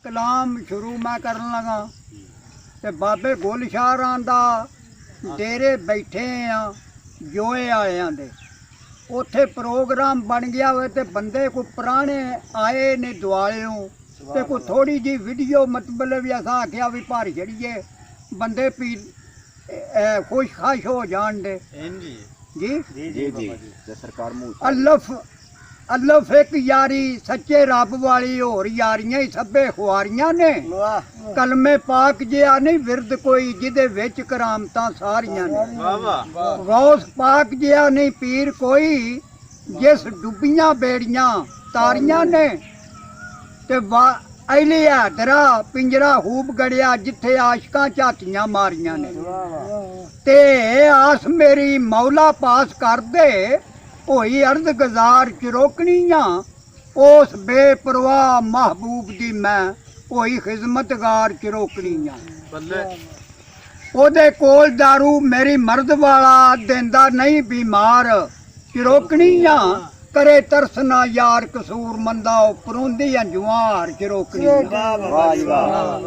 कलाम शुरू मैं करन लगा ते बाबे गुलशारां दा डेरे बैठे आ जोए आलियां दे उत्थे प्रोग्राम बन गया होए ते बंदे को पुराने आए ने दुआलियों ते को थोड़ी जी वीडियो मतलब भी असा आख्या भी भर छड़िए बंदे पी खुश खाश हो जान दे जी जी जी जी सरकार अल्लफ अल्लफ एक यारी सच्चे रब वाली होर यारियां ही सब्बे खुआरियां ने कलमे पाक जिहा नहीं विरद कोई जिदे विच करामतां सारियां ने गौस पाक जिहा नहीं पीर कोई जिस डुबियां बेड़ियां तारियां ने ते अली हैदरा पिंजरा खूब गड़िया जिथे आशकां झातियां मारियां ने ते आस मेरी मौला पास कर दे होई अर्द गजार चिरोकनियां उस बेपरवाह महबूब दी मैं होई खिदमतगार चिरोकनियां ओदे कोल दारू मेरी मर्द वाला देंदा नहीं बीमार चिरोकनियां करे तरसना यार कसूर मंदा परोंदी अंजुआर चिरोकनियां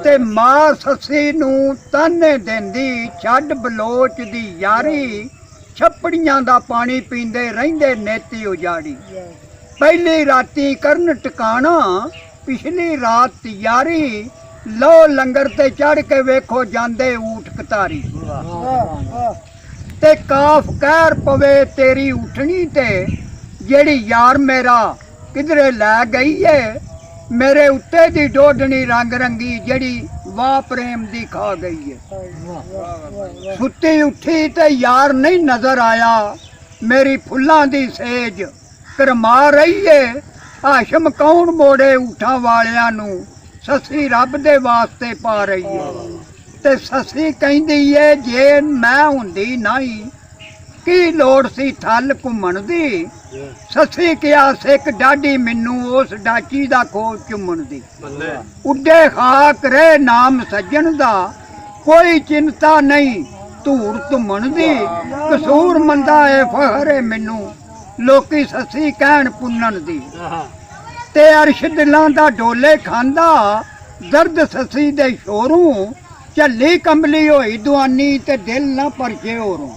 ते मां ससी नू ताने देंदी छड्ड बलोच दी यारी छपड़ियां दा पानी पींदे रहिंदे नेती उजाड़ी पहली राती करन टकाना पिछली रात तैयारी लो लंगर ते चढ़ के वेखो जांदे ऊठ कतारी ते काफ कहर पवे तेरी उठनी ते जेड़ी यार मेरा किधरे लै गई है मेरे उत्ते दी डोडनी रंग रंगी जड़ी वाह प्रेम दी खा गई है सुती उठी ते यार नहीं नजर आया मेरी फुल्लां दी सेज करमा रही है हाशम कौन मोड़े उठा वालियां नू ससी रब दे वास्ते पा रही है ते ससी कहंदी है जे मैं हुंदी नहीं की लोड़ सी थल घुमण दी ससी किया सिख डाडी मैनू उस डाची दा खोज चुमण दी उड्डे खाक रे नाम सज्जन दा कोई चिंता नहीं धूड़ धुमण दी कसूर मंदा है फखर है मैनू लोकी ससी कहण पुन्नण दी ते अरश दिलां दा डोले खांदा दर्द ससी दे शोरों झल्ली कंबली होई दुआनी ते दिल ना परचे होरों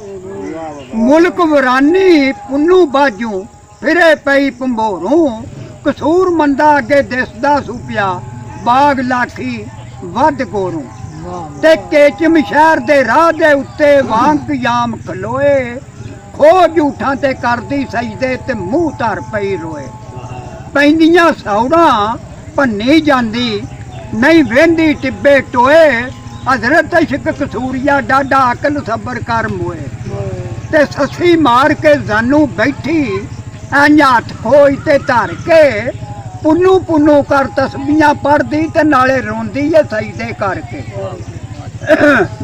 मुल्क वरानी पुन्नू बाजू फिरे पई पंभोरों कसूर मंदा अगे दिसदा सुपिया बाग लाखी वध गोरों ते केचम शहर दे राह दे उत्ते वांग याम खलोए खो झूठां ते करदी सजदे ते मुंह धर पई रोए पैंदियां सौड़ां भन्नी जांदी नहीं वेंदी टिब्बे टोए हजरत इश्क कसूरिया डाडा अकल सबर कर मोए ते ससी मार के जानू बैठी इंज हथ खोज ते धर के पुन्नू पुन्नू कर तस्बीहां पढ़दी ते नाले रोंदी है सजदे करके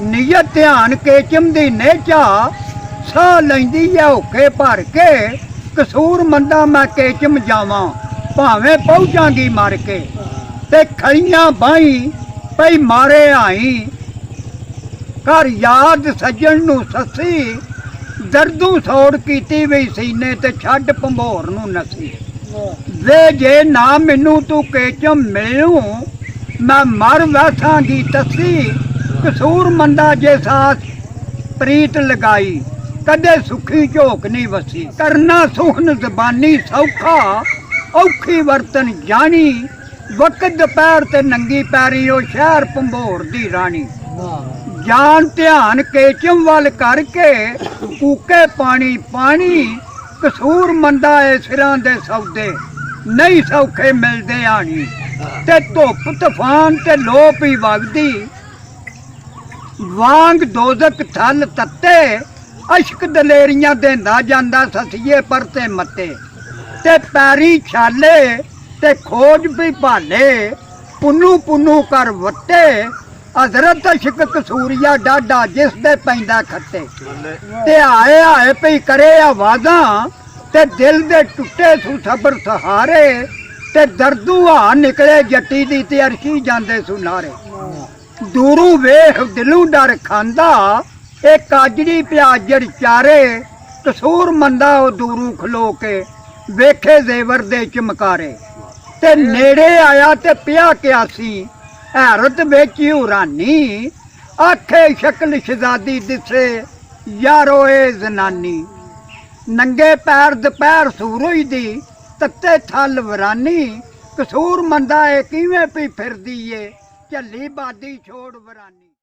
नियत ध्यान केचम दी नेचा साह लैंदी है होके भर के कसूर मंदा मैं केचम जावां भावें पहुंचांगी मर के ते खड़ियां बाही पई मारे आई कर याद सज्जन नू ससी दर्दू सौड़ कीती वी सीने ते छड्ड भंबोर नू नसी वे जे ना मैनू तू केचम मिलूं मैं मर वैसांगी तसी कसूर मंदा जे साथ प्रीत लगाई कदे सुखी झोक नहीं वसी करना सुहन जबानी सौखा औखी वरतन जानी वक्त दोपहर ते नंगी पैरी ओ शहर भंबोर दी रानी जान ध्यान केचम वाल करके कूके पानी पानी कसूर मंदा है सिरां दे सौदे नहीं सौखे मिलदे आनी ते धुप तूफान ते लो पी वगदी वांग दोजक थल तत्ते अश्क दलेरियां देंदा जांदा ससीए परते मत्ते ते पैरी छाले ते खोज भी भाले पुन्नू पुन्नू कर वट्टे हजरत इश्क कसूरिया डाडा जिस दे पैंदा खट्टे ते आए आए पई करे आवाज़ां ते दिल दे टुटे सु सबर सहारे ते दर्दू आ निकले जट्टी दी ते अरशी जांदे सुनारे दूरू वेख दिलू डर खांदा ए काजड़ी प्याजड़ चारे कसूर मंदा ओ दूरू खलो के वेखे जेवर दे चमकारे ते नेड़े आया ते पिया क्यासी हैरत बेच हुरानी आखे शक्ल शहजादी दिसे यारो ए जनानी नंगे पैर दोपहर सूरज दी तत्ते थल वरानी कसूर मंदा है किवें पी फिरदी ए झल्ली बादी छोड़ वरानी।